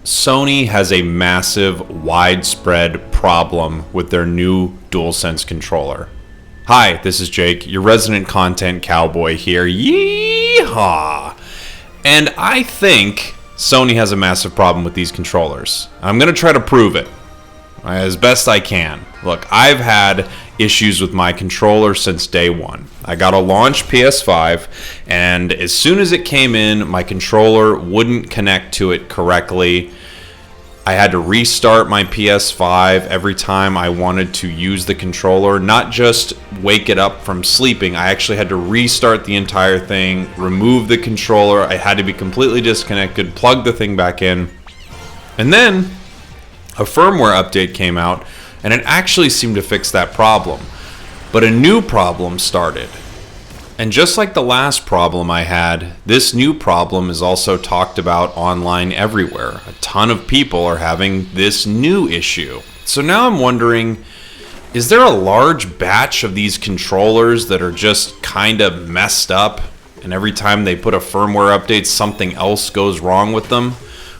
Sony has a massive, widespread problem with their new DualSense controller. Hi, this is Jake, your resident content cowboy here. Yeehaw! And I think Sony has a massive problem with these controllers. I'm going to try to prove it as best I can. Look, I've had issues with my controller since day one. I got a launch PS5, and as soon as it came in, my controller wouldn't connect to it correctly. I had to restart my PS5 every time I wanted to use the controller, not just wake it up from sleeping. I actually had to restart the entire thing, remove the controller. I had to be completely disconnected, plug the thing back in. And then a firmware update came out, and it actually seemed to fix that problem. But a new problem started. And just like the last problem I had, this new problem is also talked about online everywhere. A ton of people are having this new issue. So now I'm wondering, is there a large batch of these controllers that are just kind of messed up, and every time they put a firmware update, something else goes wrong with them?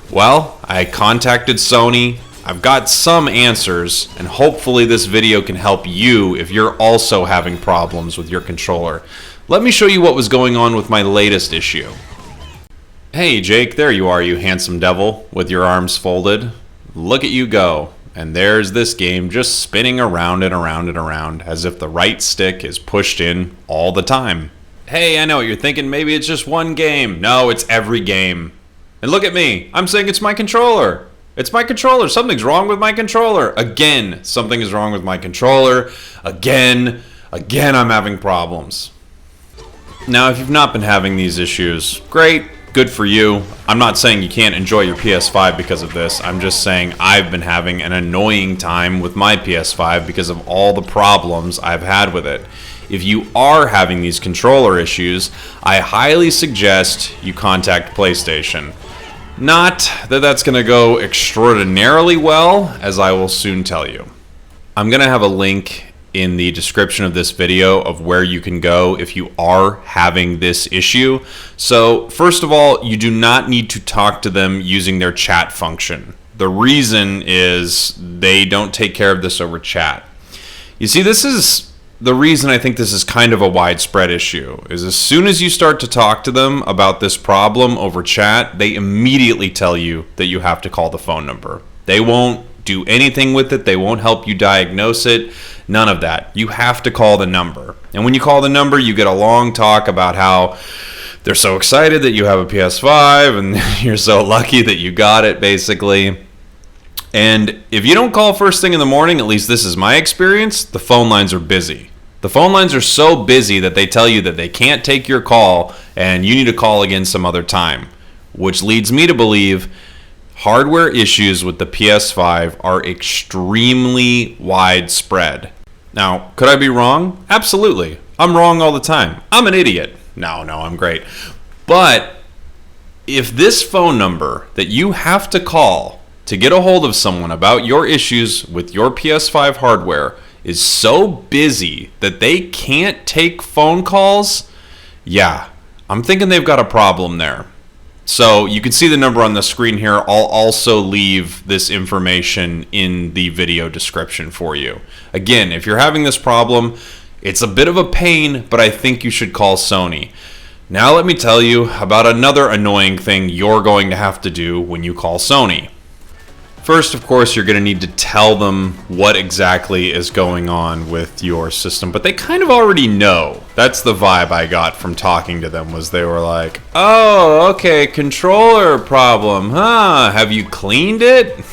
Well, I contacted Sony. I've got some answers, and hopefully this video can help you if you're also having problems with your controller. Let me show you what was going on with my latest issue. Hey Jake, there you are, you handsome devil, with your arms folded. Look at you go. And there's this game just spinning around and around and around, as if the right stick is pushed in all the time. Hey, I know what you're thinking, maybe it's just one game. No, it's every game. And look at me, I'm saying it's my controller. It's my controller. Something's wrong with my controller. Again, something is wrong with my controller. Again, I'm having problems. Now, if you've not been having these issues, great, good for you. I'm not saying you can't enjoy your PS5 because of this. I'm just saying I've been having an annoying time with my PS5 because of all the problems I've had with it. If you are having these controller issues, I highly suggest you contact PlayStation. Not that that's going to go extraordinarily well, as I will soon tell you. I'm going to have a link in the description of this video of where you can go if you are having this issue. So, first of all, you do not need to talk to them using their chat function. The reason is they don't take care of this over chat. You see, this is the reason I think this is kind of a widespread issue, is as soon as you start to talk to them about this problem over chat, they immediately tell you that you have to call the phone number. They won't do anything with it. They won't help you diagnose it. None of that. You have to call the number. And when you call the number, you get a long talk about how they're so excited that you have a PS5 and you're so lucky that you got it, basically. And if you don't call first thing in the morning, at least this is my experience, the phone lines are busy. The phone lines are so busy that they tell you that they can't take your call and you need to call again some other time, which leads me to believe hardware issues with the PS5 are extremely widespread. Now, could I be wrong? Absolutely. I'm wrong all the time. I'm an idiot. No, I'm great. But if this phone number that you have to call to get a hold of someone about your issues with your PS5 hardware is so busy that they can't take phone calls, yeah, I'm thinking they've got a problem there. So you can see the number on the screen here. I'll also leave this information in the video description for you. Again, if you're having this problem, it's a bit of a pain, but I think you should call Sony. Now let me tell you about another annoying thing you're going to have to do when you call Sony. First, of course, you're going to need to tell them what exactly is going on with your system, but they kind of already know. That's the vibe I got from talking to them, was they were like, oh, okay, controller problem, huh? Have you cleaned it?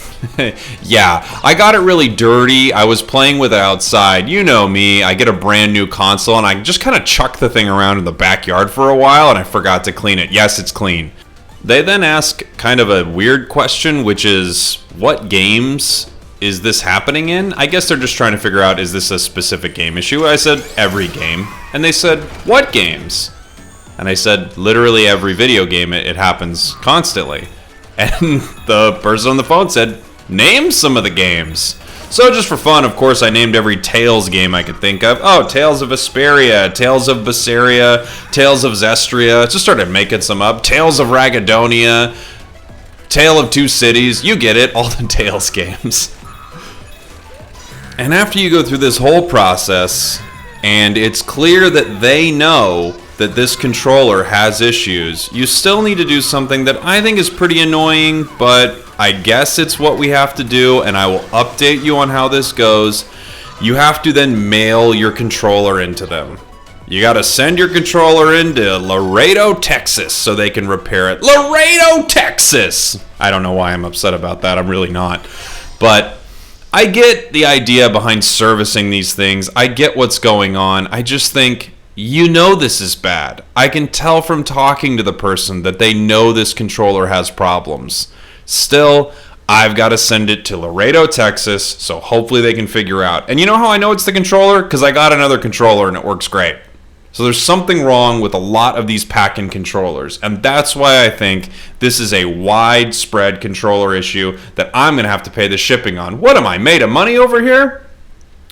Yeah, I got it really dirty. I was playing with it outside. You know me. I get a brand new console, and I just kind of chuck the thing around in the backyard for a while, and I forgot to clean it. Yes, it's clean. They then ask kind of a weird question, which is, what games is this happening in? I guess they're just trying to figure out, is this a specific game issue? I said, every game. And they said, what games? And I said, literally every video game. It happens constantly. And the person on the phone said, name some of the games. So just for fun, of course, I named every Tales game I could think of. Oh, Tales of Vesperia, Tales of Berseria, Tales of Zestria. Just started making some up. Tales of Ragadonia. Tale of Two Cities, you get it, all the Tales games. And after you go through this whole process, and it's clear that they know that this controller has issues, you still need to do something that I think is pretty annoying, but I guess it's what we have to do, and I will update you on how this goes. You have to then mail your controller into them. You gotta send your controller into Laredo, Texas, so they can repair it. Laredo, Texas! I don't know why I'm upset about that, I'm really not. But I get the idea behind servicing these things. I get what's going on. I just think, you know this is bad. I can tell from talking to the person that they know this controller has problems. Still, I've got to send it to Laredo, Texas, so hopefully they can figure out. And you know how I know it's the controller? Because I got another controller and it works great. So there's something wrong with a lot of these pack-in controllers, and that's why I think this is a widespread controller issue that I'm going to have to pay the shipping on. What am I, made of money over here?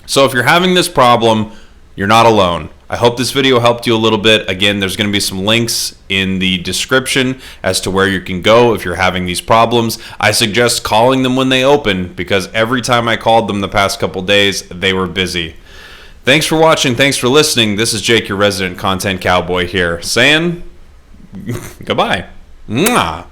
So if you're having this problem, you're not alone. I hope this video helped you a little bit. Again, there's going to be some links in the description as to where you can go if you're having these problems. I suggest calling them when they open, because every time I called them the past couple days, they were busy. Thanks for watching. Thanks for listening. This is Jake, your resident content cowboy here, saying goodbye. Mwah.